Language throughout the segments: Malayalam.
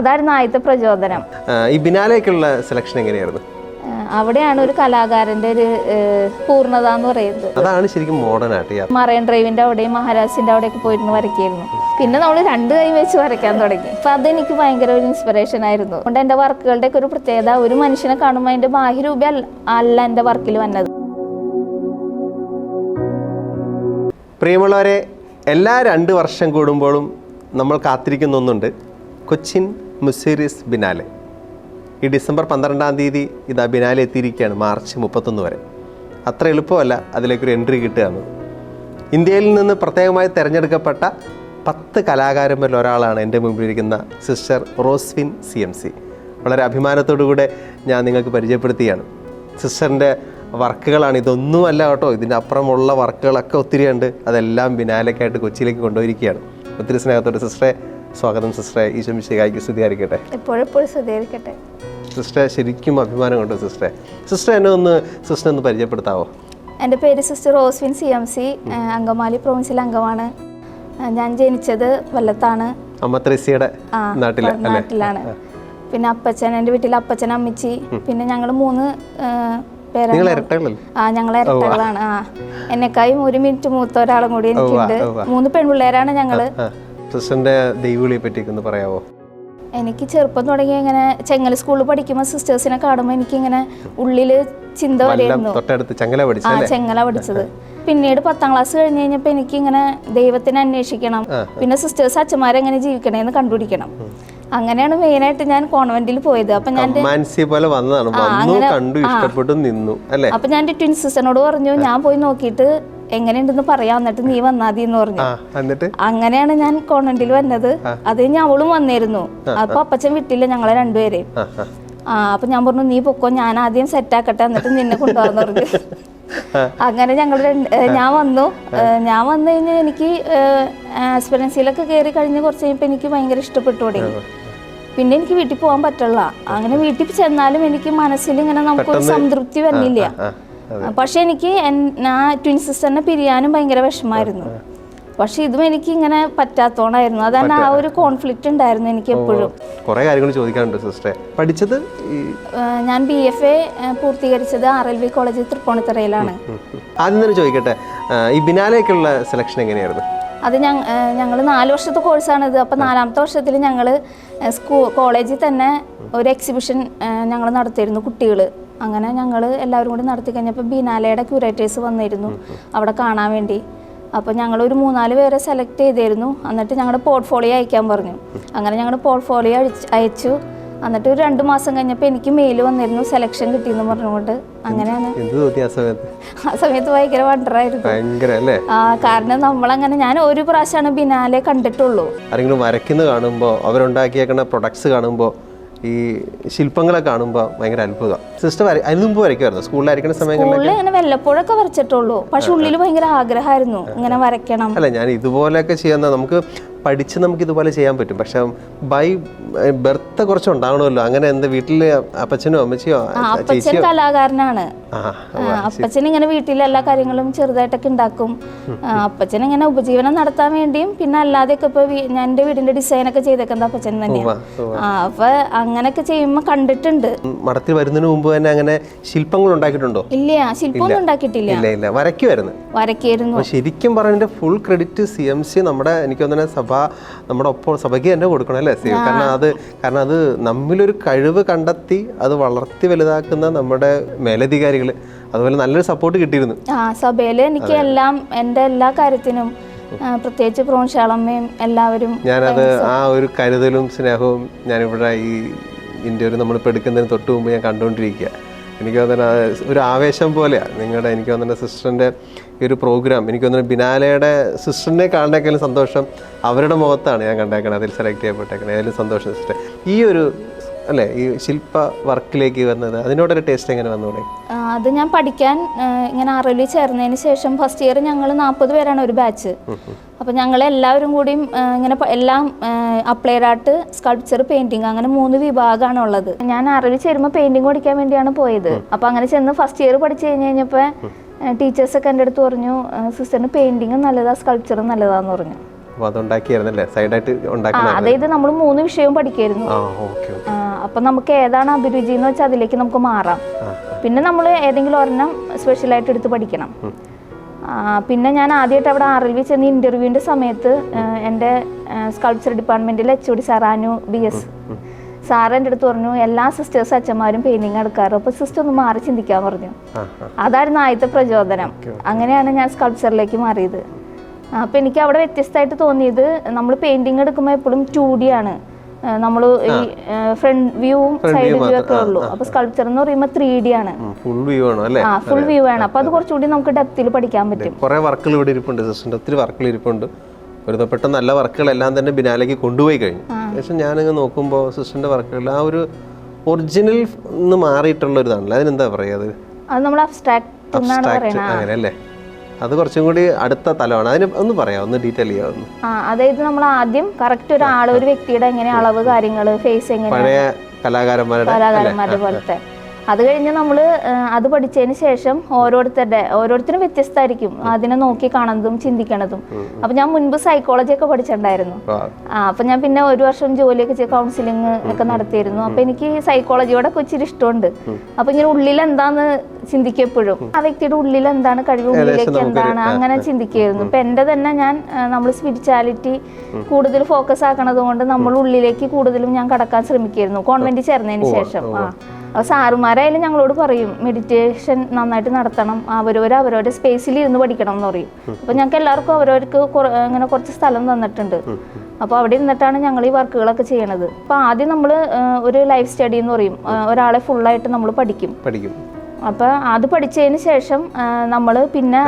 അതായിരുന്നു ആദ്യത്തെ പ്രചോദനം. ഈ ബിനാലേക്കുള്ള സെലക്ഷൻ എങ്ങനെയായിരുന്നു? അവിടെയാണ് ഒരു കലാകാരന്റെ ഒരു പൂർണ്ണത എന്ന് പറയുന്നത്. അതാണ് ശരിക്കും മോഡേൺ ആയിട്ട്. മറൈൻ ഡ്രൈവിന്റെ അവിടെയും മഹാരാജന്റെ അവിടെയൊക്കെ പോയിരുന്നു വരയ്ക്കായിരുന്നു. പിന്നെ നമ്മൾ 2 കൈ വെച്ച് വരയ്ക്കാൻ തുടങ്ങി. അപ്പൊ അതെനിക്ക് ഭയങ്കര ഒരു ഇൻസ്പിറേഷൻ ആയിരുന്നു. അതുകൊണ്ട് എന്റെ വർക്കുകളുടെ ഒക്കെ ഒരു പ്രത്യേകത, ഒരു മനുഷ്യനെ കാണുമ്പോൾ അതിന്റെ ബാഹ്യരൂപ അല്ല എന്റെ വർക്കിൽ വന്നത്. പ്രിയമുള്ളവരെ, എല്ലാ 2 വർഷം കൂടുമ്പോഴും നമ്മൾ കാത്തിരിക്കുന്ന ഒന്നുണ്ട്, കൊച്ചിൻ മുസീരീസ് ബിനാലെ. ഈ ഡിസംബർ 12-ാം തീയതി ഇതാ ബിനാലെ എത്തിയിരിക്കുകയാണ്, മാർച്ച് 31 വരെ. അത്ര എളുപ്പമല്ല അതിലേക്കൊരു എൻട്രി കിട്ടുകയാണ്. ഇന്ത്യയിൽ നിന്ന് പ്രത്യേകമായി തിരഞ്ഞെടുക്കപ്പെട്ട 10 കലാകാരന്മാരിൽ ഒരാളാണ് എൻ്റെ മുമ്പിലിരിക്കുന്ന സിസ്റ്റർ റോസ്വിൻ CMC. വളരെ അഭിമാനത്തോടുകൂടെ ഞാൻ നിങ്ങൾക്ക് പരിചയപ്പെടുത്തുകയാണ്. സിസ്റ്ററിൻ്റെ വർക്കുകളാണ്, ഇതൊന്നുമല്ല കേട്ടോ, ഇതിൻ്റെ അപ്പുറമുള്ള വർക്കുകളൊക്കെ ഒത്തിരിയുണ്ട്. അതെല്ലാം ബിനാലയ്ക്കായിട്ട് കൊച്ചിയിലേക്ക് കൊണ്ടുപോയിരിക്കുകയാണ്. ഒത്തിരി സ്നേഹത്തോടെ സിസ്റ്ററെ സ്വാഗതം. സിസ്റ്ററെ, ഈശോ മിശിഹായ്ക്ക് സ്തുതിയായിരിക്കട്ടെ. എപ്പോഴെപ്പോഴും സ്തുതിയായിരിക്കട്ടെ. സിസ്റ്ററെ, ശരിക്കും അഭിമാനമുണ്ട് സിസ്റ്ററെ. സിസ്റ്റർ സിസ്റ്റർ ഒന്ന് പരിചയപ്പെടുത്താവോ? എൻ്റെ പേര് സിസ്റ്റർ റോസ്വിൻ CMC, അങ്കമാലി പ്രൊവിൻസിലെ അംഗമാണ്. ഞാൻ ജനിച്ചത് വല്ലത്താണ്, അമ്മ ത്രേസ്യയുടെ നാട്ടിലാണ്. പിന്നെ അപ്പച്ചൻ, എൻ്റെ വീട്ടിൽ അപ്പച്ചൻ, അമ്മച്ചി, പിന്നെ ഞങ്ങൾ 3 പേരാണ്. ഞങ്ങളെ ഇരട്ടകളാണ്. എന്നെക്കായും 1 മിനിറ്റ് മൂത്ത ഒരാളും കൂടി എനിക്കുണ്ട്. 3 പെൺപിള്ളേരാണ് ഞങ്ങള്. സിസ്റ്ററിന്റെ ദൈവവിളിയെ പറ്റി ഒന്ന് പറയാവോ? എനിക്ക് ചെറുപ്പം തുടങ്ങി ഇങ്ങനെ ചെങ്ങൽ സ്കൂളിൽ പഠിക്കുമ്പോൾ സിസ്റ്റേഴ്സിനെ കാണുമ്പോൾ എനിക്കിങ്ങനെ ഉള്ളില് ചിന്ത വരെയായിരുന്നു. ചെങ്ങല പഠിച്ചത്. പിന്നീട് 10ാം ക്ലാസ് കഴിഞ്ഞ് കഴിഞ്ഞപ്പോൾ എനിക്കിങ്ങനെ ദൈവത്തിനെ അന്വേഷിക്കണം, പിന്നെ സിസ്റ്റേഴ്സ് അച്ഛന്മാരെങ്ങനെ ജീവിക്കണേന്ന് കണ്ടുപിടിക്കണം. അങ്ങനെയാണ് മെയിനായിട്ട് ഞാൻ കോൺവെന്റിൽ പോയത്. അപ്പൊ ഞാൻ അപ്പൊ ഞാൻ എൻ്റെ ട്വിൻ സിസ്റ്ററിനോട് പറഞ്ഞു, ഞാൻ പോയി നോക്കിയിട്ട് എങ്ങനെയുണ്ടെന്ന് പറയാം, എന്നിട്ട് നീ വന്നാതി എന്ന് പറഞ്ഞു. അങ്ങനെയാണ് ഞാൻ കോൺവെന്റിൽ വന്നത്. അത് കഴിഞ്ഞ് അവളും വന്നിരുന്നു. അപ്പൊ അപ്പച്ചൻ വിട്ടില്ല ഞങ്ങളെ 2 പേരെയും. അപ്പൊ ഞാൻ പറഞ്ഞു, നീ പൊക്കോ, ഞാൻ ആദ്യം സെറ്റാക്കട്ടെ, എന്നിട്ട് നിന്നെ കൊണ്ടുപോകാന്ന് പറഞ്ഞു. അങ്ങനെ ഞാൻ വന്നു കഴിഞ്ഞാൽ എനിക്ക് ആസ്പിറൻസിയിലൊക്കെ കയറി കഴിഞ്ഞ് കുറച്ച് കഴിഞ്ഞപ്പോൾ എനിക്ക് ഭയങ്കര ഇഷ്ടപ്പെട്ടു തുടങ്ങി. പിന്നെ എനിക്ക് വീട്ടിൽ പോകാൻ പറ്റില്ല. അങ്ങനെ വീട്ടിൽ ചെന്നാലും എനിക്ക് മനസ്സിൽ ഇങ്ങനെ നമുക്കൊരു സംതൃപ്തി വരുന്നില്ല. പക്ഷെ എനിക്ക് ട്വിൻ സിസ്റ്ററിനെ പിരിയാനും ഭയങ്കര വിഷമായിരുന്നു. പക്ഷെ ഇതും എനിക്ക് ഇങ്ങനെ പറ്റാത്തോണ്ടായിരുന്നു. അതാണ് ആ ഒരു കോൺഫ്ലിക്റ്റ് ഉണ്ടായിരുന്നു എനിക്ക് എപ്പോഴും. കുറേ കാര്യങ്ങൾ ചോദിക്കാനുണ്ട് സിസ്റ്ററെ. പഠിച്ചത് ഞാൻ BFA പൂർത്തീകരിച്ചത് RLV കോളേജ് തൃപ്പൂണിത്തുറയിലാണ്. ആദ്യം തന്നെ ചോദിക്കട്ടെ, ഈ ബിനാലേക്കുള്ള സെലക്ഷൻ എങ്ങനെയായിരുന്നു? അത് ഞങ്ങൾ 4 വർഷത്തെ കോഴ്സാണിത്. അപ്പോൾ 4ാമത്തെ വർഷത്തിൽ ഞങ്ങൾ കോളേജിൽ തന്നെ ഒരു എക്സിബിഷൻ ഞങ്ങൾ നടത്തിയിരുന്നു, കുട്ടികൾ. അങ്ങനെ ഞങ്ങൾ എല്ലാവരും കൂടി നടത്തി കഴിഞ്ഞപ്പോൾ ബിനാലയുടെ ക്യൂറേറ്റേഴ്സ് വന്നിരുന്നു അവിടെ കാണാൻ വേണ്ടി. അപ്പോൾ ഞങ്ങളൊരു 3-4 പേരെ സെലക്ട് ചെയ്തിരുന്നു. എന്നിട്ട് ഞങ്ങളുടെ പോർട്ട്ഫോളിയോ അയക്കാൻ പറഞ്ഞു. അങ്ങനെ ഞങ്ങളുടെ പോർട്ട്ഫോളിയോ അയച്ചു. എന്നിട്ട് ഒരു 2 മാസം കഴിഞ്ഞപ്പോൾ എനിക്ക് മെയിൽ വന്നിരുന്നു, സെലക്ഷൻ കിട്ടിയെന്ന് പറഞ്ഞുകൊണ്ട്. അങ്ങനെയാണ്. ആ സമയത്ത് ഭയങ്കര വണ്ടറായിരുന്നു. കാരണം നമ്മളങ്ങനെ, ഞാൻ ഒരു പ്രാവശ്യമാണ് ബിനാലെ കണ്ടിട്ടുള്ളൂ. ആരെങ്കിലും വരയ്ക്കുന്നത് കാണുമ്പോൾ, അവരുണ്ടാക്കിയേക്കുന്ന പ്രൊഡക്ട്സ് കാണുമ്പോൾ, ഈ ശില്പങ്ങളെ കാണുമ്പോൾ ഭയങ്കര അത്ഭുതം. സിസ്റ്റർ അതിന് മുമ്പ് വരയ്ക്കുമായിരുന്നു സ്കൂളിലായിരിക്കുന്ന സമയങ്ങളിൽ? അങ്ങനെ വല്ലപ്പോഴൊക്കെ വരച്ചിട്ടുള്ളൂ. പക്ഷെ ഉള്ളിൽ ഭയങ്കര ആഗ്രഹമായിരുന്നു ഇങ്ങനെ വരയ്ക്കണം. അല്ല, ഞാൻ ഇതുപോലെയൊക്കെ ചെയ്യുന്ന, നമുക്ക് പഠിച്ച് നമുക്ക് ഇതുപോലെ ചെയ്യാൻ പറ്റും. പക്ഷെ ബൈ ബർത്ത് കുറച്ച് ഉണ്ടാവണമല്ലോ. അങ്ങനെ എന്താ വീട്ടില് അപ്പച്ചനോ അമ്മച്ചിയോ? അപ്പച്ചൻ കലാകാരനാണ്. അപ്പച്ചൻ ഇങ്ങനെ വീട്ടിലെ എല്ലാ കാര്യങ്ങളും ചെറുതായിട്ടൊക്കെ ഉണ്ടാക്കും. അപ്പച്ചൻ ഇങ്ങനെ ഉപജീവനം നടത്താൻ വേണ്ടിയും പിന്നെ അല്ലാതെയൊക്കെ ഇപ്പൊ ഞാൻ എൻ്റെ വീടിന്റെ ഡിസൈനൊക്കെ ചെയ്തേക്കുന്നത് അപ്പച്ചൻ തന്നെയാണ്. അപ്പൊ അങ്ങനെയൊക്കെ ചെയ്യുമ്പോ കണ്ടിട്ടുണ്ട്. മഠത്തിൽ വരുന്നതിന് മുമ്പ് തന്നെ അങ്ങനെ ശില്പങ്ങൾ ഉണ്ടാക്കിയിട്ടുണ്ടോ? ഇല്ല, ശില്പമൊന്നും ഉണ്ടാക്കിയിട്ടില്ല. വരയ്ക്കുമായിരുന്നു. ശരിക്കും പറഞ്ഞ ഫുൾ ക്രെഡിറ്റ് CMC നമ്മുടെ, എനിക്ക് തോന്നുന്നത് നമ്മുടെ ഒപ്പം സഭയ്ക്ക് തന്നെ കൊടുക്കണം അല്ലേ? കാരണം അത് നമ്മിലൊരു കഴിവ് കണ്ടെത്തി അത് വളർത്തി വലുതാക്കുന്ന നമ്മുടെ മേലധികാരികൾ, അതുപോലെ നല്ലൊരു സപ്പോർട്ട് കിട്ടിയിരുന്നു സഭയിൽ. എനിക്ക് എല്ലാം എൻ്റെ എല്ലാ കാര്യത്തിനും, പ്രത്യേകിച്ച് പ്രോൺശാളമ്മയും എല്ലാവരും, ഞാനത് ആ ഒരു കരുതലും സ്നേഹവും ഞാനിവിടെ ഈ ഇന്ത്യയിൽ നമ്മളിപ്പോൾ എടുക്കുന്നതിന് തൊട്ട് മുമ്പ് ഞാൻ കണ്ടുകൊണ്ടിരിക്കുക. എനിക്ക് തോന്നുന്നത് ഒരു ആവേശം പോലെയാണ് നിങ്ങളുടെ, എനിക്ക് തോന്നുന്നത് സിസ്റ്ററിൻ്റെ ഈ ഒരു പ്രോഗ്രാം. എനിക്ക് തോന്നുന്നത് ബിനാലയുടെ സിസ്റ്ററിനെ കാണേക്കാളും സന്തോഷം അവരുടെ മുഖത്താണ് ഞാൻ കണ്ടേക്കണത്, അതിൽ സെലക്ട് ചെയ്യപ്പെട്ടേക്കണത്. അതിലും സന്തോഷം സിസ്റ്റർ. ഈ ഒരു അല്ലേ ഈ ശില്പ വർക്കിലേക്ക് വന്നത്, അതിനോടൊരു ടേസ്റ്റ് എങ്ങനെ വന്നൂടെ? അത് ഞാൻ പഠിക്കാൻ ഇങ്ങനെ RLV ചേർന്നതിന് ശേഷം ഫസ്റ്റ് ഇയർ ഞങ്ങൾ 40 പേരാണ് ഒരു ബാച്ച്. അപ്പോൾ ഞങ്ങൾ എല്ലാവരും കൂടിയും ഇങ്ങനെ എല്ലാം അപ്ലൈഡ് ആർട്ട്, സ്കൾപ്ചർ, പെയിന്റിങ്, അങ്ങനെ 3 വിഭാഗമാണ് ഉള്ളത്. ഞാൻ RLV ചേരുമ്പോൾ പെയിന്റിങ് പഠിക്കാൻ വേണ്ടിയാണ് പോയത്. അപ്പോൾ അങ്ങനെ ചെന്ന് ഫസ്റ്റ് ഇയർ പഠിച്ചു കഴിഞ്ഞപ്പോൾ ടീച്ചേഴ്സൊക്കെ എൻ്റെ അടുത്ത് പറഞ്ഞു, സിസ്റ്ററിന് പെയിന്റിങ് നല്ലതാ, സ്കൾപ്ചറും നല്ലതാന്ന് പറഞ്ഞു. അപ്പോൾ അതുണ്ടാക്കിയായിരുന്നല്ലേ സൈഡായിട്ട് ഉണ്ടാക്കുന്ന? അതായത് നമ്മൾ 3 വിഷയവും പഠിക്കായിരുന്നു. അപ്പൊ നമുക്ക് ഏതാണ് അഭിരുചി എന്ന് വെച്ചാൽ അതിലേക്ക് നമുക്ക് മാറാം. പിന്നെ നമ്മൾ ഏതെങ്കിലും ഒരെണ്ണം സ്പെഷ്യലായിട്ട് എടുത്ത് പഠിക്കണം. പിന്നെ ഞാൻ ആദ്യമായിട്ട് അവിടെ RLV ചെന്ന് ഇന്റർവ്യൂവിന്റെ സമയത്ത് എൻ്റെ സ്കൾപ്ചർ ഡിപ്പാർട്ട്മെന്റിലെ HOD സാറാനു BS സാർ എൻ്റെ അടുത്ത് പറഞ്ഞു, എല്ലാ സിസ്റ്റേഴ്സ് അച്ഛന്മാരും പെയിന്റിങ് എടുക്കാറ്, അപ്പോൾ സിസ്റ്റർ ഒന്ന് മാറി ചിന്തിക്കാൻ പറഞ്ഞു. അതായിരുന്നു ആദ്യത്തെ പ്രചോദനം. അങ്ങനെയാണ് ഞാൻ സ്കൾപ്ചറിലേക്ക് മാറിയത്. അപ്പോൾ എനിക്ക് അവിടെ വ്യത്യസ്തമായിട്ട് തോന്നിയത്, നമ്മൾ പെയിന്റിങ് എടുക്കുമ്പോൾ എപ്പോഴും 2D ആണ്, നമ്മൾ ഈ ഫ്രണ്ട് വ്യൂവും സൈഡ് വ്യൂ ഒക്കെ ഉള്ളൂ. അപ്പൊ സ്കൾപ്ചർ എന്ന് പറയുമ്പോൾ 3D ആണ്, ഫുൾ വ്യൂ ആണ് അല്ലേ? ഫുൾ വ്യൂ ആണ്. അപ്പൊ അത് കുറച്ചുകൂടി നമുക്ക് ഡെപ്തിൽ പഠിക്കാൻ പറ്റും. കുറെ വർക്കുകൾ ഇവിടെ ഇരിപ്പുണ്ട്, സിസ്റ്ററിന്റെ ഒത്തിരി വർക്കുകൾ ഇരിപ്പുണ്ട്. ഒരുതപ്പെട്ട നല്ല വർക്കുകളെല്ലാം തന്നെ ബിനാലേക്ക് കൊണ്ടുപോയി കഴിഞ്ഞു. പക്ഷെ ഞാനങ്ങ് നോക്കുമ്പോൾ സിസ്റ്ററിന്റെ വർക്കുകൾ ആ ഒരു ഒറിജിനൽ മാറിയിട്ടുള്ള ഒരു ഇതാണല്ലോ, അതിനെന്താ പറയാ? അത് നമ്മൾ അബ്സ്ട്രാക്ട് അങ്ങനെയല്ലേ? അത് കുറച്ചും കൂടി അടുത്ത തലമാണ്. അതിന് ഒന്ന് പറയാം, ഒന്ന് ഡീറ്റെയിൽ ചെയ്യാവുന്നു. അതായത് നമ്മൾ ആദ്യം കറക്റ്റ് ഒരു വ്യക്തിയുടെ എങ്ങനെ അളവ് കാര്യങ്ങള്, ഫേസ് എങ്ങനെ, പഴയ കലാകാരന്മാരുടെ പോലത്തെ. അത് കഴിഞ്ഞ് നമ്മൾ അത് പഠിച്ചതിന് ശേഷം ഓരോരുത്തരും വ്യത്യസ്തമായിരിക്കും അതിനെ നോക്കി കാണുന്നതും ചിന്തിക്കണതും. അപ്പൊ ഞാൻ മുൻപ് സൈക്കോളജി ഒക്കെ പഠിച്ചിട്ടുണ്ടായിരുന്നു. അപ്പൊ ഞാൻ പിന്നെ 1 വർഷം ജോലിയൊക്കെ ചെയ്ത് കൗൺസിലിംഗ് ഒക്കെ നടത്തിയിരുന്നു. അപ്പൊ എനിക്ക് സൈക്കോളജിയോടൊക്കെ ഇച്ചിരി ഇഷ്ടമുണ്ട്. അപ്പൊ ഇങ്ങനെ ഉള്ളിൽ എന്താന്ന് ചിന്തിക്കപ്പോഴും ആ വ്യക്തിയുടെ ഉള്ളിൽ എന്താണ് കഴിവ്, ഉള്ളിലേക്ക് എന്താണ്, അങ്ങനെ ചിന്തിക്കായിരുന്നു. ഇപ്പൊ എന്റെ തന്നെ നമ്മൾ സ്പിരിച്വാലിറ്റി കൂടുതൽ ഫോക്കസ് ആക്കണത് കൊണ്ട് നമ്മൾ ഉള്ളിലേക്ക് കൂടുതലും ഞാൻ കടക്കാൻ ശ്രമിക്കായിരുന്നു കോൺവെന്റിൽ ചേർന്നതിന് ശേഷം. സാറുമാരായാലും ഞങ്ങളോട് പറയും മെഡിറ്റേഷൻ നന്നായിട്ട് നടത്തണം, അവരവരുടെ സ്പേസിൽ ഇരുന്ന് പഠിക്കണം എന്ന് പറയും. അപ്പൊ ഞങ്ങൾക്ക് എല്ലാവർക്കും അവരവർക്ക് ഇങ്ങനെ കുറച്ച് സ്ഥലം തന്നിട്ടുണ്ട്. അപ്പോൾ അവിടെ ഇരുന്നിട്ടാണ് ഞങ്ങൾ ഈ വർക്കുകളൊക്കെ ചെയ്യണത്. അപ്പൊ ആദ്യം നമ്മൾ ഒരു ലൈഫ് സ്റ്റഡി എന്ന് പറയും, ഒരാളെ ഫുള്ളായിട്ട് നമ്മൾ പഠിക്കും. അപ്പൊ അത് പഠിച്ചതിന് ശേഷം നമ്മൾ പിന്നെ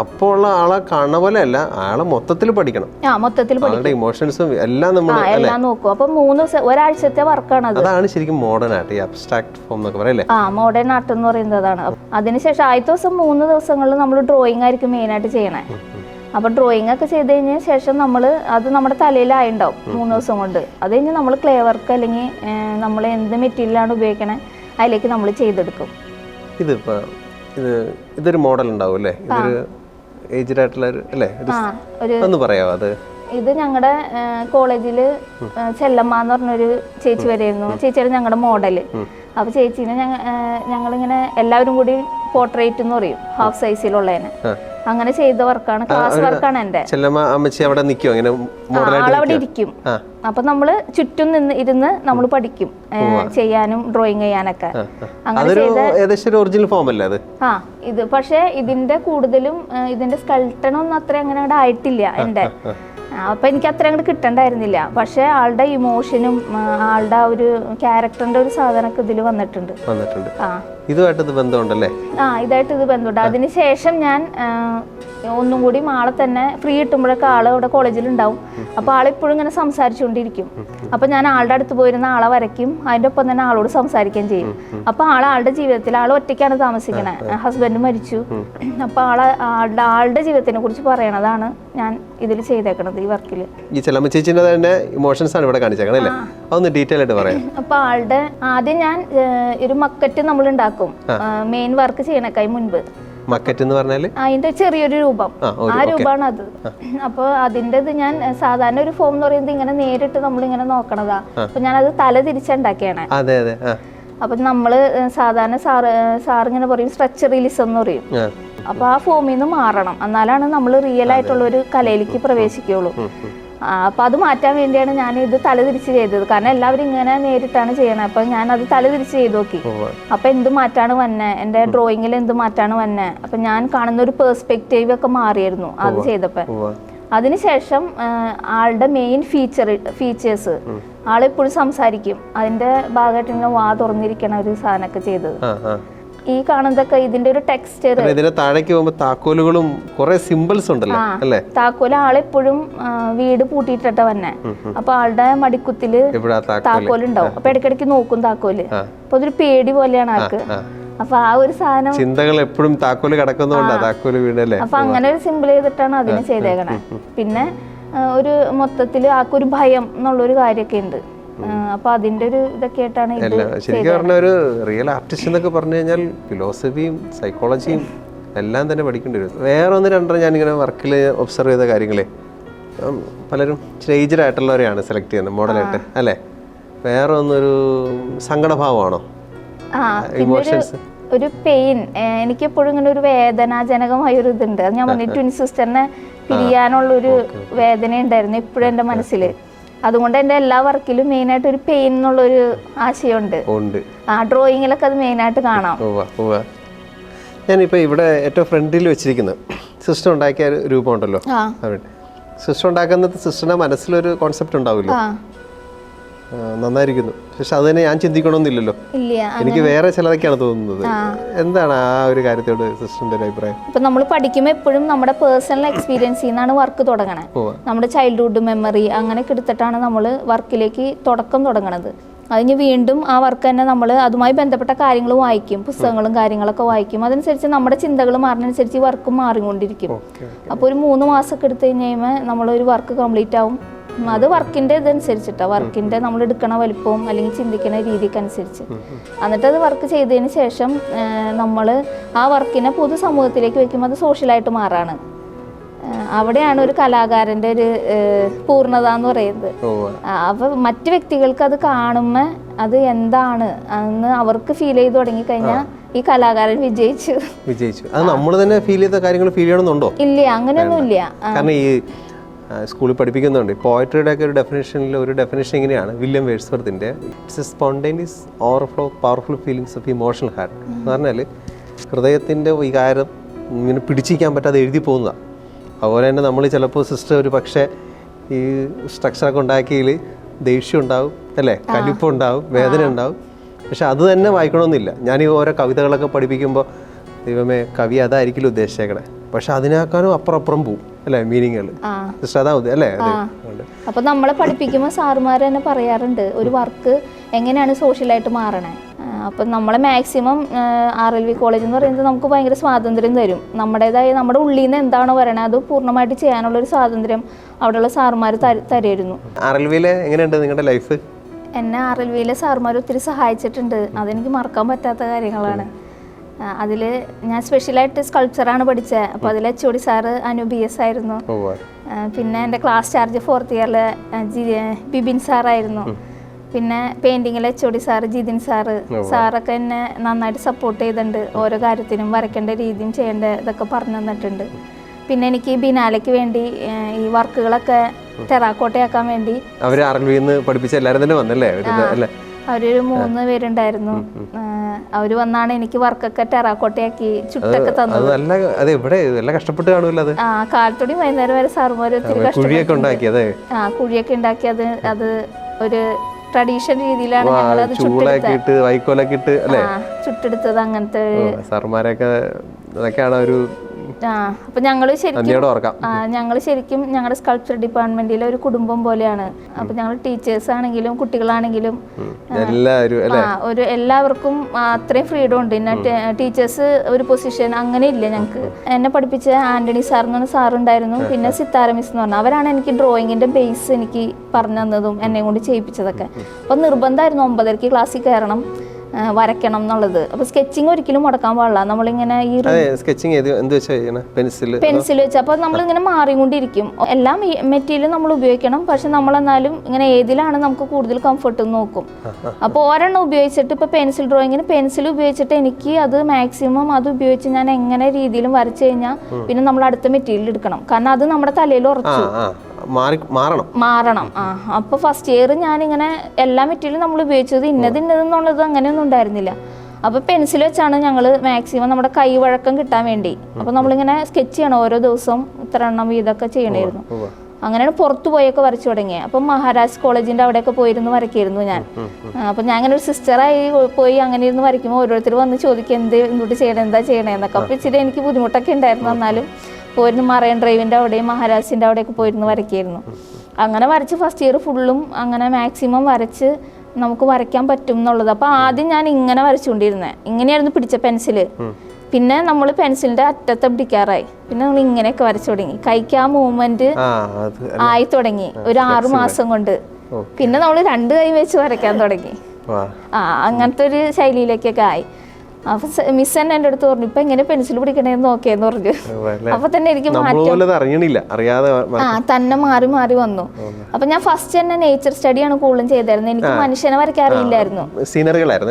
അപ്പോൾ ആളെ കാണുന്ന പോലെ അല്ല, ആളെ മൊത്തത്തിൽ പഠിക്കണം. മൊത്തത്തിൽ ഇമോഷൻസും എല്ലാം എല്ലാം നോക്കും. അപ്പൊ 3 ദിവസം ഒരാഴ്ചത്തെ വർക്കാണ് അത്. അതാണ് ശരിക്കും മോഡേൺ ആർട്ട്, അബ്സ്ട്രാക്ട് ഫോം എന്നൊക്കെ പറയല്ലേ? മോഡേൺ ആർട്ട് എന്ന് പറയുന്നതാണ്. അതിനുശേഷം ആദ്യത്തെ ദിവസം 3 ദിവസങ്ങളിൽ നമ്മൾ ഡ്രോയിങ് ആയിരിക്കും മെയിനായിട്ട് ചെയ്യണേ. അപ്പൊ ഡ്രോയിങ് ഒക്കെ ചെയ്ത് കഴിഞ്ഞ ശേഷം അത് നമ്മുടെ തലയിലായിണ്ടാവും 3 ദിവസം കൊണ്ട്. അത് കഴിഞ്ഞ് നമ്മൾ ക്ലേ വർക്ക് അല്ലെങ്കിൽ നമ്മൾ എന്ത് മെറ്റീരിയലാണ് ഉപയോഗിക്കണേ അതിലേക്ക് നമ്മൾ ചെയ്തെടുക്കും. ഇതൊരു മോഡൽ ഉണ്ടാവും അല്ലേ? ഇതൊരു ഏജ്ഡ് ആയിട്ടുള്ള അല്ലേ? ഒന്ന് പറയാമോ അത്? ഇത് ഞങ്ങളുടെ കോളേജില് ചെല്ലമ്മ എന്ന് പറഞ്ഞൊരു ചേച്ചി വരെയായിരുന്നു. ചേച്ചിയുടെ ഞങ്ങളുടെ മോഡല്. അപ്പൊ ചേച്ചീനെ ഞങ്ങളിങ്ങനെ എല്ലാവരും കൂടി പോർട്രേറ്റ് എന്ന് പറയും, ഹാഫ് സൈസിലുള്ളതിന് അങ്ങനെ ചെയ്ത വർക്കാണ്, ക്ലാസ് വർക്കാണ് എന്റെ. ആളവിടെ ഇരിക്കും. അപ്പൊ നമ്മള് ചുറ്റും ഇരുന്ന് നമ്മൾ പഠിക്കും ചെയ്യാനും ഡ്രോയിങ് ചെയ്യാനൊക്കെ. അങ്ങനെ ഇത് പക്ഷെ ഇതിന്റെ കൂടുതലും ഇതിന്റെ സ്കൾപ്റ്റണൊന്നും അത്ര അങ്ങനെ അവിടെ ആയിട്ടില്ല എന്റെ. അപ്പൊ എനിക്ക് അത്ര അങ്ങോട്ട് കിട്ടണ്ടായിരുന്നില്ല. പക്ഷെ ആളുടെ ഇമോഷനും ആളുടെ ഒരു ക്യാരക്ടറിന്റെ ഒരു സാധനമൊക്കെ ഇതിൽ വന്നിട്ടുണ്ട്. ഇതുമായിട്ട് ഇത് ബന്ധമുണ്ടല്ലേ? ഇതായിട്ട് ഇത് ബന്ധമുണ്ട്. അതിനുശേഷം ഞാൻ ഒന്നും കൂടി ആളെ തന്നെ ഫ്രീ കിട്ടുമ്പോഴൊക്കെ ആള് ഇവിടെ കോളേജിൽ ഉണ്ടാവും. അപ്പൊ ആളെപ്പോഴും ഇങ്ങനെ സംസാരിച്ചുകൊണ്ടിരിക്കും. അപ്പൊ ഞാൻ ആളുടെ അടുത്ത് പോയിരുന്ന ആളെ വരയ്ക്കും, അതിന്റെ ഒപ്പം തന്നെ ആളോട് സംസാരിക്കുകയും ചെയ്യും. അപ്പൊ ആളുടെ ജീവിതത്തിൽ ആൾ ഒറ്റയ്ക്കാണ് താമസിക്കണേ, ഹസ്ബൻഡ് മരിച്ചു. അപ്പൊ ആളുടെ ജീവിതത്തിനെ കുറിച്ച് പറയണതാണ് ഞാൻ ഇതിൽ ചെയ്തേക്കണത് ഈ വർക്കില്. ഈ ചെല്ലമ്മ ചേച്ചിന്റെ തന്നെ ഇമോഷൻസ് ആണ് ഇവിടെ കാണിച്ചേക്കണല്ലേ? അതൊന്ന് ഡീറ്റെയിൽ ആയിട്ട് പറയാം. അപ്പൊ ആളുടെ ആദ്യം ഞാൻ ഒരു മക്കറ്റ് നമ്മൾ ഉണ്ടാക്കും മെയിൻ വർക്ക് ചെയ്യണക്കായി മുൻപ്. മക്കറ്റ് എന്ന് പറഞ്ഞാല് അതിന്റെ ചെറിയൊരു രൂപം, ആ രൂപമാണ് അത്. അപ്പൊ അതിന്റെ ഞാൻ സാധാരണ ഒരു ഫോം എന്ന് പറയുന്നത് ഇങ്ങനെ നേരിട്ട് നമ്മളിങ്ങനെ നോക്കണതാ. അപ്പൊ ഞാനത് തല തിരിച്ചുണ്ടാക്കിയാണ്. അപ്പൊ നമ്മള് സാധാരണ സാറിങ്ങനെ പറയും സ്ട്രെച്ച് റിലീസം എന്ന് പറയും. അപ്പൊ ആ ഫോമിൽ നിന്ന് മാറണം, എന്നാലാണ് നമ്മൾ റിയൽ ആയിട്ടുള്ള ഒരു കലയിലേക്ക് പ്രവേശിക്കുള്ളൂ. അപ്പൊ അത് മാറ്റാൻ വേണ്ടിയാണ് ഞാൻ ഇത് തലതിരിച്ച് ചെയ്തത്. കാരണം എല്ലാവരും ഇങ്ങനെ നേരിട്ടാണ് ചെയ്യണത്. അപ്പൊ ഞാൻ അത് തലതിരിച്ച് ചെയ്ത് നോക്കി. അപ്പൊ എന്ത് മാറ്റാണ് വന്നെ, എന്റെ ഡ്രോയിങ്ങിൽ എന്ത് മാറ്റാണ് വന്നെ. അപ്പൊ ഞാൻ കാണുന്ന ഒരു പെർസ്പെക്റ്റീവ് ഒക്കെ മാറിയായിരുന്നു അത് ചെയ്തപ്പോ. അതിനുശേഷം ആളുടെ മെയിൻ ഫീച്ചേഴ്സ് ആളെപ്പോഴും സംസാരിക്കും. അതിന്റെ ഭാഗമായിട്ട് ഇങ്ങനെ വാ തുറന്നിരിക്കണ ഒരു സാധനമൊക്കെ ചെയ്തത്. ഈ കാണുന്നതൊക്കെ ഇതിന്റെ ഒരു ടെക്സ്ചർ. താഴേക്ക് പോകുമ്പോൾ താക്കോലുകളും കുറെ സിമ്പിൾസ് ഉണ്ടല്ലോ അല്ലേ? താക്കോല് ആളെപ്പോഴും വീട് പൂട്ടിയിട്ട വന്നെ. അപ്പൊ ആളുടെ മടിക്കുത്തില് താക്കോലുണ്ടാവും. അപ്പൊ ഇടയ്ക്കിടയ്ക്ക് നോക്കും താക്കോല്. അപ്പൊ അതൊരു പേടി പോലെയാണ് ആൾക്ക്. അപ്പൊ ആ ഒരു സാധനം ചിന്തകൾ എപ്പോഴും താക്കോല് കിടക്കുന്നതുകൊണ്ടാ താക്കോല് വീടല്ലേ. അപ്പൊ അങ്ങനെ ഒരു സിമ്പിൾ ചെയ്തിട്ടാണ് അതിന് ചെയ്തേക്കണേ. പിന്നെ ഒരു മൊത്തത്തില് ആൾക്കൊരു ഭയം എന്നുള്ളൊരു കാര്യമൊക്കെ ഉണ്ട്. അപ്പൊ അതിന്റെ ഒരു ഇതൊക്കെ ആയിട്ടാണ് ശരിക്കും പറഞ്ഞ ഒരു റിയൽ ആർട്ടിസ്റ്റ് എന്നൊക്കെ പറഞ്ഞു കഴിഞ്ഞാൽ ഫിലോസഫിയും സൈക്കോളജിയും എല്ലാം തന്നെ പഠിക്കേണ്ടി വരും. വേറെ 1-2 ഞാനിങ്ങനെ വർക്കിൽ ഒബ്സർവ് ചെയ്ത കാര്യങ്ങളെ, പലരും ഏജ്ഡ് ആയിട്ടുള്ളവരെയാണ് സെലക്ട് ചെയ്യുന്നത് മോഡലായിട്ട് അല്ലേ? വേറെ ഒന്നൊരു സങ്കടഭാവമാണോ? ഇമോഷൻസ്, ഒരു പെയിൻ, എനിക്ക് എപ്പോഴും ഇങ്ങനെ ഒരു വേദനാജനകമായ ഒരു ഇതുണ്ട്. അത് ഞാൻ പറഞ്ഞു, ട്വിൻ സിസ്റ്ററിനെ പിരിയാനുള്ളൊരു വേദന ഉണ്ടായിരുന്നു എപ്പോഴും എൻ്റെ മനസ്സിൽ. അതുകൊണ്ട് എൻ്റെ എല്ലാ വർക്കിലും മെയിനായിട്ട് ഒരു പെയിൻ എന്നുള്ളൊരു ആശയമുണ്ട്. ആ ഡ്രോയിങ്ങിലൊക്കെ അത് മെയിനായിട്ട് കാണാം. ഞാനിപ്പോൾ ഇവിടെ ഏറ്റവും ഫ്രണ്ടിൽ വെച്ചിരിക്കുന്നത് സിസ്റ്റർ ഉണ്ടാക്കിയ രൂപം ഉണ്ടല്ലോ. സിസ്റ്റർ ഉണ്ടാക്കുന്നത് സിസ്റ്ററിന്റെ മനസ്സിലൊരു കോൺസെപ്റ്റ് ഉണ്ടാവില്ലോ, നന്നായിരിക്കുന്നു. പക്ഷെ അത് തന്നെ ഞാൻ ചിന്തിക്കണമെന്നില്ലല്ലോ, എനിക്ക് വേറെ ചിലതൊക്കെയാണ് തോന്നുന്നത്. എന്താണ് ആ ഒരു കാര്യത്തോട് സിസ്റ്ററിന്റെ ഒരു അഭിപ്രായം? ഇപ്പൊ നമ്മൾ പഠിക്കുമ്പോൾ എപ്പോഴും നമ്മുടെ പേഴ്സണൽ എക്സ്പീരിയൻസിൽ നിന്നാണ് വർക്ക് തുടങ്ങണേ. നമ്മുടെ ചൈൽഡ്ഹുഡ് മെമ്മറി അങ്ങനെയൊക്കെ എടുത്തിട്ടാണ് നമ്മൾ വർക്കിലേക്ക് തുടങ്ങണത്. അതിന് വീണ്ടും ആ വർക്ക് തന്നെ നമ്മൾ അതുമായി ബന്ധപ്പെട്ട കാര്യങ്ങൾ വായിക്കും, പുസ്തകങ്ങളും കാര്യങ്ങളൊക്കെ വായിക്കും. അതനുസരിച്ച് നമ്മുടെ ചിന്തകൾ മാറുന്നതനുസരിച്ച് ഈ വർക്കും മാറിക്കൊണ്ടിരിക്കും. അപ്പോൾ ഒരു 3 മാസമൊക്കെ എടുത്തു കഴിയുമ്പോൾ നമ്മളൊരു വർക്ക് കംപ്ലീറ്റ് ആവും. അത് വർക്കിൻ്റെ ഇതനുസരിച്ചിട്ടാണ്, വർക്കിൻ്റെ നമ്മൾ എടുക്കണ വലിപ്പവും അല്ലെങ്കിൽ ചിന്തിക്കുന്ന രീതിക്ക് അനുസരിച്ച്. എന്നിട്ട് അത് വർക്ക് ചെയ്തതിന് ശേഷം നമ്മൾ ആ വർക്കിനെ പൊതുസമൂഹത്തിലേക്ക് വെക്കുമ്പോൾ അത് സോഷ്യലായിട്ട് മാറാണ്. അവിടെയാണ് ഒരു കലാകാരൻ്റെ ഒരു പൂർണ്ണത എന്ന് പറയുന്നത്. അപ്പോൾ മറ്റു വ്യക്തികൾക്ക് അത് കാണുമ്പോൾ അത് എന്താണ് എന്ന് അവർക്ക് ഫീൽ ചെയ്ത് തുടങ്ങിക്കഴിഞ്ഞാൽ ഈ കലാകാരൻ വിജയിച്ചു. അത് നമ്മൾ തന്നെ ഫീൽ ചെയ്ത കാര്യങ്ങൾ ഫീൽ ചെയ്യണമെന്നുണ്ടോ? ഇല്ല, അങ്ങനെയൊന്നും ഇല്ല. കാരണം ഈ സ്കൂളിൽ പഠിപ്പിക്കുന്നുണ്ട് പോയട്രിയുടെ ഒക്കെ ഒരു ഡെഫിനേഷൻ ഇങ്ങനെയാണ്, വില്യം വേഴ്സ്വർത്തിൻ്റെ it's a spontaneous overflow powerful feelings of emotional heart എന്ന് പറഞ്ഞാൽ ഹൃദയത്തിൻ്റെ വികാരം ഇങ്ങനെ പിടിച്ചിരിക്കാൻ പറ്റാതെ എഴുതി പോകുന്നതാണ്. അതുപോലെ തന്നെ നമ്മൾ ചിലപ്പോൾ സിസ്റ്റർ ഒരു പക്ഷേ ഈ സ്ട്രക്ചറൊക്കെ ഉണ്ടാക്കിയതിൽ ദേഷ്യം ഉണ്ടാവും അല്ലേ, കലിപ്പുണ്ടാവും, വേദന ഉണ്ടാവും. പക്ഷെ അത് തന്നെ വായിക്കണമെന്നില്ല. ഞാൻ ഈ ഓരോ കവിതകളൊക്കെ പഠിപ്പിക്കുമ്പോൾ ദൈവമേ കവി അതായിരിക്കില്ല ഉദ്ദേശിച്ചേക്കണേ, പക്ഷെ അതിനേക്കാളും അപ്പുറം പോവും അല്ലേ മീനിങ്ങുകൾ. സിസ്റ്റർ അതാ അല്ലേ? അപ്പോൾ നമ്മളെ പഠിപ്പിക്കുമ്പോൾ സാറുമാർ തന്നെ പറയാറുണ്ട് ഒരു വർക്ക് എങ്ങനെയാണ് സോഷ്യലായിട്ട് മാറണേ. അപ്പം നമ്മളെ മാക്സിമം RLV കോളേജ് എന്ന് പറയുന്നത് നമുക്ക് ഭയങ്കര സ്വാതന്ത്ര്യം തരും. നമ്മുടേതായ നമ്മുടെ ഉള്ളിൽ നിന്ന് എന്താണോ പറയണത് അത് പൂർണ്ണമായിട്ട് ചെയ്യാനുള്ളൊരു സ്വാതന്ത്ര്യം അവിടെയുള്ള സാറുമാർ തരുമായിരുന്നു. RLVയിൽ എങ്ങനെയുണ്ട് നിങ്ങളുടെ ലൈഫ്? എന്നെ RLVയിലെ സാറുമാർ ഒത്തിരി സഹായിച്ചിട്ടുണ്ട്. അതെനിക്ക് മറക്കാൻ പറ്റാത്ത കാര്യങ്ങളാണ്. അതിൽ ഞാൻ സ്പെഷ്യലായിട്ട് സ്കൾപ്ചറാണ് പഠിച്ചത്. അപ്പോൾ അതിൽ HOD സാറ് അനു BS ആയിരുന്നു. പിന്നെ എൻ്റെ ക്ലാസ് ചാർജ് 4th ഇയറിൽ ബിബിൻ സാറായിരുന്നു. പിന്നെ പെയിൻറ്റിങ്ങിലെ HOD സാറ് ജിതിൻ സാറൊക്കെ എന്നെ നന്നായിട്ട് സപ്പോർട്ട് ചെയ്തിട്ടുണ്ട്. ഓരോ കാര്യത്തിനും വരയ്ക്കേണ്ട രീതിയും ചെയ്യേണ്ട ഇതൊക്കെ പറഞ്ഞു തന്നിട്ടുണ്ട്. പിന്നെ എനിക്ക് ബിനാലയ്ക്ക് വേണ്ടി ഈ വർക്കുകളൊക്കെ ടെറാക്കോട്ടയാക്കാൻ വേണ്ടി പഠിപ്പിച്ച എല്ലാവരും തന്നെ വന്നല്ലേ? അവരൊരു 3 പേരുണ്ടായിരുന്നു. അവർ വന്നാണ് എനിക്ക് വർക്കൊക്കെ ടെറാക്കോട്ടയാക്കി ചുട്ടൊക്കെ തന്നത്. കാലത്തോടി വൈകുന്നേരം വരെ സാറുമാർ ഒത്തിരി കുഴിയൊക്കെ ഉണ്ടാക്കി അത് ഒരു ട്രഡീഷണൽ രീതിയിലാണ് ഞങ്ങൾ അത് ചുട്ടെടുത്തത്. അങ്ങനത്തെ അപ്പൊ ഞങ്ങൾ ശരിക്കും ഞങ്ങളുടെ സ്കൾപ്ചർ ഡിപ്പാർട്ട്മെന്റിലെ ഒരു കുടുംബം പോലെയാണ്. അപ്പൊ ഞങ്ങൾ ടീച്ചേഴ്സ് ആണെങ്കിലും കുട്ടികളാണെങ്കിലും എല്ലാവർക്കും അത്രയും ഫ്രീഡം ഉണ്ട്. ടീച്ചേഴ്സ് ഒരു പൊസിഷൻ അങ്ങനെ ഇല്ല ഞങ്ങൾക്ക്. എന്നെ പഠിപ്പിച്ച ആന്റണി സാർ എന്ന് പറഞ്ഞ സാറുണ്ടായിരുന്നു. പിന്നെ സിത്താര മിസ് എന്ന് പറഞ്ഞാൽ അവരാണ് എനിക്ക് ഡ്രോയിങ്ങിന്റെ ബേസ് എനിക്ക് പറഞ്ഞു തന്നതും എന്നെ കൊണ്ട് ചെയ്യിപ്പിച്ചതൊക്കെ. അപ്പൊ നിർബന്ധമായിരുന്നു 9:30 ക്ലാസ്സിൽ കയറണം, വരയ്ക്കണം എന്നുള്ളത്. അപ്പൊ സ്കെച്ചിങ് ഒരിക്കലും മുടക്കാൻ പാടില്ല. നമ്മളിങ്ങനെ ഈ പെൻസിൽ വെച്ച് അപ്പൊ നമ്മളിങ്ങനെ മാറിക്കൊണ്ടിരിക്കും. എല്ലാ മെറ്റീരിയലും നമ്മൾ ഉപയോഗിക്കണം. പക്ഷെ നമ്മളെന്നാലും ഇങ്ങനെ ഏതിലാണ് നമുക്ക് കൂടുതൽ കംഫർട്ട് നോക്കും. അപ്പോൾ ഒരെണ്ണം ഉപയോഗിച്ചിട്ട് ഇപ്പൊ പെൻസിൽ ഡ്രോയിങ്ങിന് പെൻസിൽ ഉപയോഗിച്ചിട്ട് എനിക്ക് അത് മാക്സിമം അത് ഉപയോഗിച്ച് ഞാൻ എങ്ങനെ രീതിയിലും വരച്ചു കഴിഞ്ഞാൽ പിന്നെ നമ്മൾ അടുത്ത മെറ്റീരിയൽ എടുക്കണം. കാരണം അത് നമ്മുടെ തലയിൽ ഉറച്ചു മാറണം. അപ്പോൾ ഫസ്റ്റ് ഇയർ ഞാനിങ്ങനെ എല്ലാ മെറ്റീരിയലും നമ്മൾ ഉപയോഗിച്ചത് ഇന്നതെന്നുള്ളത് അങ്ങനെയൊന്നും ഉണ്ടായിരുന്നില്ല. അപ്പോൾ പെൻസിൽ വെച്ചാണ് ഞങ്ങൾ മാക്സിമം നമ്മുടെ കൈ വഴക്കം കിട്ടാൻ വേണ്ടി. അപ്പോൾ നമ്മളിങ്ങനെ സ്കെച്ച് ചെയ്യണം, ഓരോ ദിവസവും ഇത്ര എണ്ണം വീതമൊക്കെ ചെയ്യണമായിരുന്നു. അങ്ങനെയാണ് പുറത്തു പോയൊക്കെ വരച്ചു തുടങ്ങിയത്. അപ്പം മഹാരാജ് കോളേജിൻ്റെ അവിടെയൊക്കെ പോയിരുന്നു വരയ്ക്കായിരുന്നു ഞാൻ. അപ്പം ഞാൻ അങ്ങനെ ഒരു സിസ്റ്ററായി പോയി അങ്ങനെ ഇരുന്ന് വരയ്ക്കുമ്പോൾ ഓരോരുത്തർ വന്ന് ചോദിക്കും എന്തുകൊണ്ട് ചെയ്യണേ, എന്താ ചെയ്യണേന്നൊക്കെ. അപ്പോൾ ഇച്ചിരി എനിക്ക് ബുദ്ധിമുട്ടൊക്കെ ഉണ്ടായിരുന്നു. എന്നാലും പോയിരുന്നു മറൈൻ ഡ്രൈവിൻ്റെ അവിടെയും മഹാരാജിൻ്റെ അവിടെയൊക്കെ പോയിരുന്നു വരയ്ക്കായിരുന്നു. അങ്ങനെ വരച്ച് ഫസ്റ്റ് ഇയർ ഫുള്ളും അങ്ങനെ മാക്സിമം വരച്ച് നമുക്ക് വരയ്ക്കാൻ പറ്റും എന്നുള്ളത്. അപ്പോൾ ആദ്യം ഞാൻ ഇങ്ങനെ വരച്ചുകൊണ്ടിരുന്നത്, ഇങ്ങനെയായിരുന്നു പിടിച്ച പെൻസില്. പിന്നെ നമ്മൾ പെൻസിലിൻ്റെ അറ്റത്ത് പിടിക്കാറായി. പിന്നെ നമ്മൾ ഇങ്ങനെയൊക്കെ വരച്ചു തുടങ്ങി. കൈക്ക് ആ മൂവ്മെന്റ് ആയി തുടങ്ങി ഒരു 6 മാസം കൊണ്ട്. പിന്നെ നമ്മൾ 2 കൈ വെച്ച് വരയ്ക്കാൻ തുടങ്ങി. അങ്ങനത്തെ ഒരു ശൈലിയിലേക്കൊക്കെ ആയി. അപ്പൊ മിസ് തന്നെ എൻ്റെ അടുത്ത് പറഞ്ഞു ഇപ്പൊ എങ്ങനെ പെൻസിൽ പിടിക്കണേന്ന് നോക്കിയെന്ന് പറഞ്ഞു. അപ്പൊ തന്നെ എനിക്ക് തന്നെ മാറി മാറി വന്നു. അപ്പൊ ഞാൻ ഫസ്റ്റ് തന്നെ നേച്ചർ സ്റ്റഡിയാണ് കൂടുതലും ചെയ്തായിരുന്നു. എനിക്ക് മനുഷ്യനെ വരയ്ക്കാൻ അറിയില്ലായിരുന്നു. സീനറികളാണ്,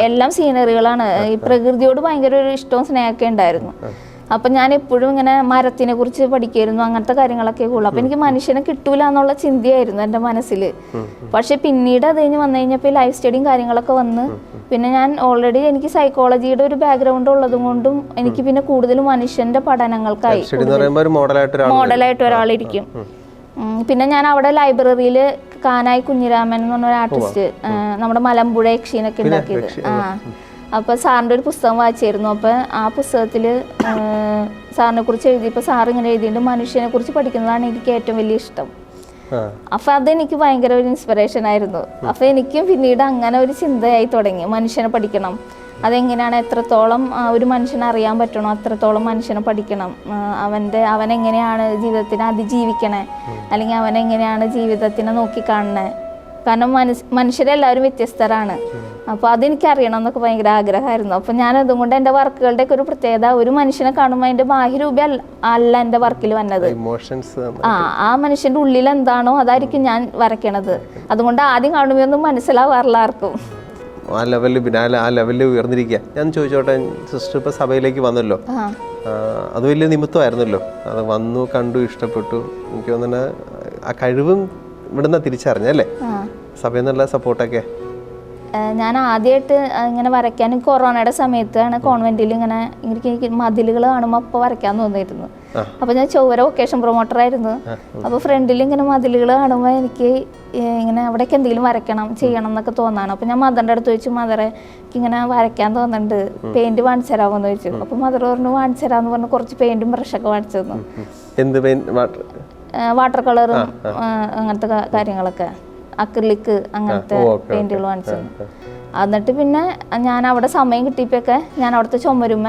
എല്ലാം സീനറികളാണ്. ഈ പ്രകൃതിയോട് ഭയങ്കര ഒരു ഇഷ്ടവും സ്നേഹമൊക്കെ ഉണ്ടായിരുന്നു. അപ്പം ഞാൻ എപ്പോഴും ഇങ്ങനെ മരത്തിനെ കുറിച്ച് പഠിക്കായിരുന്നു, അങ്ങനത്തെ കാര്യങ്ങളൊക്കെ കൂടുതൽ. അപ്പം എനിക്ക് മനുഷ്യനെ കിട്ടൂല എന്നുള്ള ചിന്തയായിരുന്നു എൻ്റെ മനസ്സിൽ. പക്ഷെ പിന്നീട് അത് കഴിഞ്ഞ് വന്നു കഴിഞ്ഞപ്പോൾ ലൈഫ് സ്റ്റഡിയും കാര്യങ്ങളൊക്കെ വന്ന് പിന്നെ ഞാൻ ഓൾറെഡി എനിക്ക് സൈക്കോളജിയുടെ ഒരു ബാക്ക്ഗ്രൗണ്ട് ഉള്ളതും കൊണ്ടും എനിക്ക് പിന്നെ കൂടുതൽ മനുഷ്യന്റെ പഠനങ്ങൾക്കായി മോഡലായിട്ട് ഒരാളിരിക്കും. പിന്നെ ഞാൻ അവിടെ ലൈബ്രറിയിൽ കാനായി കുഞ്ഞിരാമൻ എന്ന് പറഞ്ഞ ഒരു ആർട്ടിസ്റ്റ് നമ്മുടെ മലമ്പുഴ യക്ഷീനൊക്കെ ഉണ്ടാക്കിയത്. അപ്പോൾ സാറിൻ്റെ ഒരു പുസ്തകം വായിച്ചായിരുന്നു. അപ്പോൾ ആ പുസ്തകത്തിൽ സാറിനെ കുറിച്ച് എഴുതിയപ്പോൾ സാർ ഇങ്ങനെ എഴുതിയിട്ട് മനുഷ്യനെ കുറിച്ച് പഠിക്കുന്നതാണ് എനിക്ക് ഏറ്റവും വലിയ ഇഷ്ടം. അപ്പോൾ അതെനിക്ക് ഭയങ്കര ഒരു ഇൻസ്പിറേഷൻ ആയിരുന്നു. അപ്പോൾ എനിക്കും പിന്നീട് അങ്ങനെ ഒരു ചിന്തയായി തുടങ്ങി, മനുഷ്യനെ പഠിക്കണം, അതെങ്ങനെയാണ്, എത്രത്തോളം ഒരു മനുഷ്യനെ അറിയാൻ പറ്റണോ അത്രത്തോളം മനുഷ്യനെ പഠിക്കണം, അവനെങ്ങനെയാണ് ജീവിതത്തിനെ അതിജീവിക്കണേ, അല്ലെങ്കിൽ അവനെങ്ങനെയാണ് ജീവിതത്തിനെ നോക്കിക്കാണണേ. കാരണം മനുഷ്യരെല്ലാവരും വ്യത്യസ്തരാണ്. അപ്പോൾ അതെനിക്കറിയണം എന്നൊക്കെ ഭയങ്കര ആഗ്രഹമായിരുന്നു. അപ്പോൾ ഞാൻ അതുകൊണ്ട് എൻ്റെ വർക്കുകളുടെയൊക്കെ ഒരു പ്രത്യേകത, ഒരു മനുഷ്യനെ കാണുമ്പോൾ അതിൻ്റെ ബാഹ്യരൂപം അല്ല എൻ്റെ വർക്കിൽ വന്നത്. ആ മനുഷ്യൻ്റെ ഉള്ളിൽ എന്താണോ അതായിരിക്കും ഞാൻ വരയ്ക്കണത്. അതുകൊണ്ട് ആദ്യം കാണുമ്പോൾ ഒന്നും മനസ്സിലാവാറില്ല ആർക്കും. ആ ലെവലിൽ ഉയർന്നിരിക്കുക. ഞാൻ ചോദിച്ചോട്ടെ, സിസ്റ്റർ ഇപ്പോൾ സഭയിലേക്ക് വന്നല്ലോ, അത് വലിയ നിമിത്തമായിരുന്നല്ലോ. അത് വന്നു, കണ്ടു, ഇഷ്ടപ്പെട്ടു. എനിക്ക് തോന്നുന്നു ആ കഴിവും ഇവിടുന്ന് തിരിച്ചറിഞ്ഞല്ലേ, സഭയിൽ നിന്നുള്ള സപ്പോർട്ടൊക്കെ? ഞാൻ ആദ്യമായിട്ട് ഇങ്ങനെ വരയ്ക്കാൻ കൊറോണയുടെ സമയത്താണ് കോൺവെന്റിൽ ഇങ്ങനെ എനിക്ക് മതിലുകൾ കാണുമ്പോൾ അപ്പോൾ വരയ്ക്കാൻ തോന്നിയിരുന്നു. അപ്പോൾ ഞാൻ ചൊവ്വര വൊക്കേഷൻ പ്രൊമോട്ടറായിരുന്നു. അപ്പോൾ ഫ്രണ്ടിൽ ഇങ്ങനെ മതിലുകൾ കാണുമ്പോൾ എനിക്ക് ഇങ്ങനെ അവിടേക്ക് എന്തെങ്കിലും വരയ്ക്കണം, ചെയ്യണം എന്നൊക്കെ തോന്നാണ്. അപ്പോൾ ഞാൻ മദറിൻ്റെ അടുത്ത് ചോദിച്ചു, മദറെ എനിക്ക് ഇങ്ങനെ വരയ്ക്കാൻ തോന്നുന്നുണ്ട്, പെയിന്റ് വാങ്ങിച്ചു തരാമെന്ന് ചോദിച്ചു. അപ്പോൾ മദർ പറഞ്ഞു വാങ്ങിച്ചു തരാമെന്ന് പറഞ്ഞു കുറച്ച് പെയിന്റും ബ്രഷൊക്കെ വാങ്ങിച്ചു തന്നു. വാട്ടർ കളറും അങ്ങനത്തെ കാര്യങ്ങളൊക്കെ, അക്രിലിക് അങ്ങനത്തെ പെയിന്റുകൾ വാങ്ങിച്ചു. എന്നിട്ട് പിന്നെ ഞാൻ അവിടെ സമയം കിട്ടിയപ്പോഴൊക്കെ ഞാൻ അവിടുത്തെ ചുമരുമ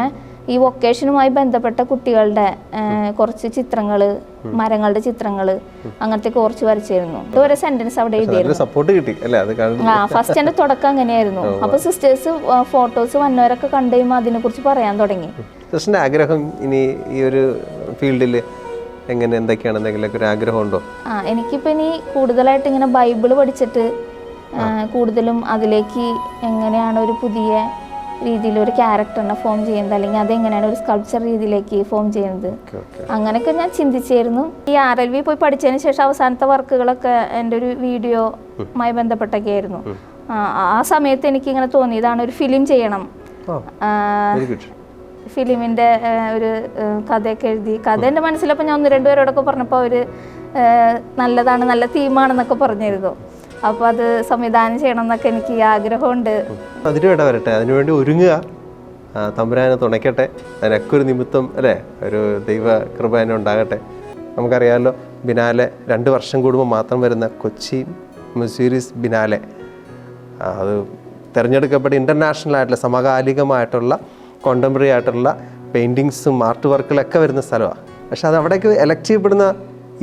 ഈ വൊക്കേഷനുമായി ബന്ധപ്പെട്ട കുട്ടികളുടെ കുറച്ച് ചിത്രങ്ങൾ, മരങ്ങളുടെ ചിത്രങ്ങൾ, അങ്ങനത്തെ കുറച്ച് വരച്ചിരുന്നു. ഒരു സെന്റൻസ് അവിടെ എഴുതിയിരുന്നു. ഫസ്റ്റ് എൻ്റെ തുടക്കം അങ്ങനെയായിരുന്നു. അപ്പൊ സിസ്റ്റേഴ്സ് ഫോട്ടോസ് വന്നവരൊക്കെ കണ്ടു കഴിയുമ്പോൾ അതിനെ കുറിച്ച് പറയാൻ തുടങ്ങി. ആഗ്രഹം ഇനി ഈ ഒരു ഫീൽഡിൽ എങ്ങനെ, എന്തൊക്കെയാണ്, എന്തെങ്കിലുമൊക്കെ ഒരു ആഗ്രഹമുണ്ടോ? എനിക്കിപ്പോൾ ഇനി കൂടുതലായിട്ട് ഇങ്ങനെ ബൈബിള് പഠിച്ചിട്ട് കൂടുതലും അതിലേക്ക് എങ്ങനെയാണ് ഒരു പുതിയ രീതിയിൽ ഒരു ക്യാരക്ടറിനെ ഫോം ചെയ്യുന്നത്, അല്ലെങ്കിൽ അതെങ്ങനെയാണ് ഒരു സ്കൾപ്ചർ രീതിയിലേക്ക് ഫോം ചെയ്യുന്നത്, അങ്ങനെയൊക്കെ ഞാൻ ചിന്തിച്ചായിരുന്നു. ഈ RLV പോയി പഠിച്ചതിന് ശേഷം അവസാനത്തെ വർക്കുകളൊക്കെ എൻ്റെ ഒരു വീഡിയോമായി ബന്ധപ്പെട്ടൊക്കെ ആയിരുന്നു. ആ സമയത്ത് എനിക്കിങ്ങനെ തോന്നി ഇതാണ് ഒരു ഫിലിം ചെയ്യണം. ഫിലിമിൻ്റെ ഒരു കഥയൊക്കെ എഴുതി, കഥ എൻ്റെ മനസ്സിലപ്പോൾ ഞാൻ 1-2 പേരോടൊക്കെ പറഞ്ഞപ്പോൾ അവർ നല്ലതാണ്, നല്ല തീമാണെന്നൊക്കെ പറഞ്ഞിരുന്നു. അപ്പോൾ അത് സംവിധാനം ചെയ്യണം എന്നൊക്കെ എനിക്ക് ആഗ്രഹമുണ്ട്. അതിനുവേണ്ട വരട്ടെ, അതിനുവേണ്ടി ഒരുങ്ങുക, തമ്പുരാനെ തുണയ്ക്കട്ടെ. അതിനൊക്കെ ഒരു നിമിത്തം അല്ലേ, ഒരു ദൈവ കൃപ തന്നെ ഉണ്ടാകട്ടെ. നമുക്കറിയാമല്ലോ, ബിനാലെ 2 വർഷം കൂടുമ്പോൾ മാത്രം വരുന്ന കൊച്ചി മുസീരീസ് ബിനാലെ, അത് തിരഞ്ഞെടുക്കപ്പെട്ട ഇൻ്റർനാഷണൽ ആയിട്ടുള്ള സമകാലികമായിട്ടുള്ള കോണ്ടംപററി ആയിട്ടുള്ള പെയിൻറ്റിങ്സും ആർട്ട് വർക്കുകളൊക്കെ വരുന്ന സ്ഥലമാണ്. പക്ഷെ അത് അവിടേക്ക് എലക്ട് ചെയ്യപ്പെടുന്ന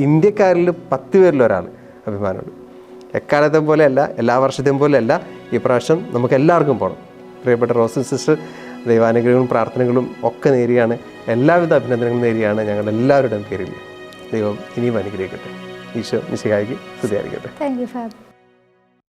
ഇന്ത്യക്കാരിൽ 10 പേരിൽ ഒരാൾ അഭിമാനമുണ്ട്. എക്കാലത്തെ പോലെയല്ല, എല്ലാ വർഷത്തെയും പോലെയല്ല, ഈ പ്രാവശ്യം നമുക്ക് എല്ലാവർക്കും പോകണം. പ്രിയപ്പെട്ട റോസൻ സിസ്റ്റർ, ദൈവാനുഗ്രഹങ്ങളും പ്രാർത്ഥനകളും ഒക്കെ നേരിയാണ്, എല്ലാവിധ അഭിനന്ദനങ്ങളും നേരിയാണ് ഞങ്ങളെല്ലാവരുടെയും പേരിൽ. ദൈവം ഇനിയും അനുഗ്രഹിക്കട്ടെ. ഈശോ മിശിഹായ്ക്ക് സ്തുതിയായിരിക്കട്ടെ. Thank you father.